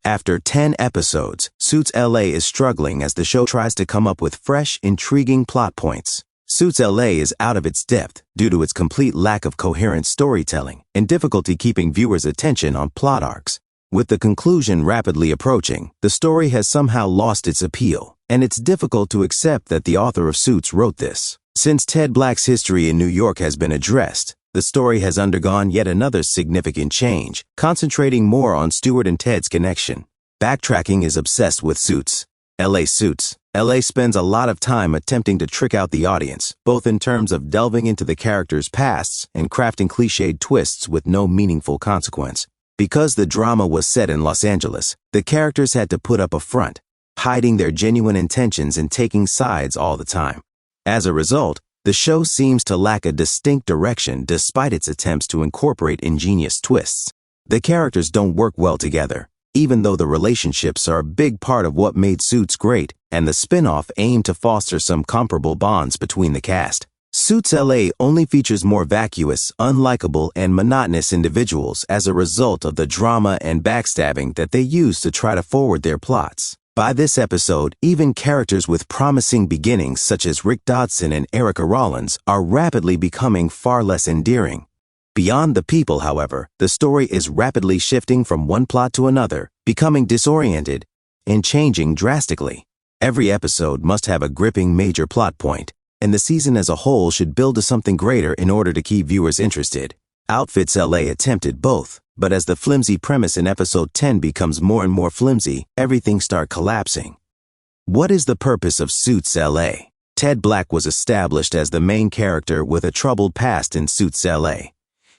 After 10 episodes, Suits LA is struggling as the show tries to come up with fresh, intriguing plot points. Suits LA is out of its depth due to its complete lack of coherent storytelling and difficulty keeping viewers' attention on plot arcs. With the conclusion rapidly approaching, the story has somehow lost its appeal, and it's difficult to accept that the author of Suits wrote this. Since Ted Black's history in New York has been addressed, the story has undergone yet another significant change, concentrating more on Stewart and Ted's connection. Backtracking is obsessed with Suits. Suits. LA spends a lot of time attempting to trick out the audience, both in terms of delving into the characters' pasts and crafting cliched twists with no meaningful consequence. Because the drama was set in Los Angeles, the characters had to put up a front, hiding their genuine intentions and taking sides all the time. As a result, the show seems to lack a distinct direction despite its attempts to incorporate ingenious twists. The characters don't work well together, even though the relationships are a big part of what made Suits great, and the spin-off aimed to foster some comparable bonds between the cast. Suits LA only features more vacuous, unlikable, and monotonous individuals as a result of the drama and backstabbing that they use to try to forward their plots. By this episode, even characters with promising beginnings such as Rick Dodson and Erica Rollins are rapidly becoming far less endearing. Beyond the people, however, the story is rapidly shifting from one plot to another, becoming disoriented, and changing drastically. Every episode must have a gripping major plot point, and the season as a whole should build to something greater in order to keep viewers interested. Outfits LA attempted both, but as the flimsy premise in episode 10 becomes more and more flimsy, everything starts collapsing. What is the purpose of Suits LA? Ted Black was established as the main character with a troubled past in Suits LA.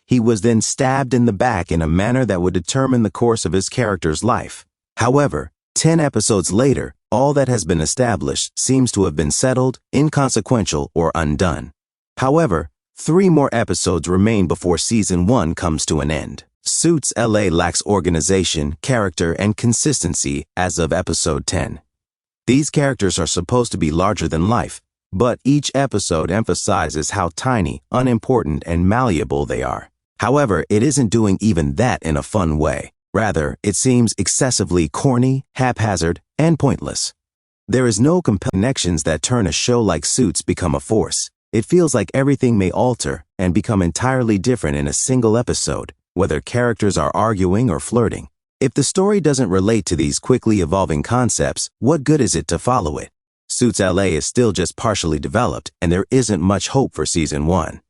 He was then stabbed in the back in a manner that would determine the course of his character's life. However, 10 episodes later, all that has been established seems to have been settled, inconsequential, or undone. However, 3 more episodes remain before season 1 comes to an end. Suits LA lacks organization, character, and consistency as of episode 10. These characters are supposed to be larger than life, but each episode emphasizes how tiny, unimportant, and malleable they are. However, it isn't doing even that in a fun way. Rather, it seems excessively corny, haphazard, and pointless. There is no connections that turn a show like Suits become a force. It feels like everything may alter and become entirely different in a single episode, whether characters are arguing or flirting. If the story doesn't relate to these quickly evolving concepts, what good is it to follow it? Suits LA is still just partially developed, and there isn't much hope for season 1.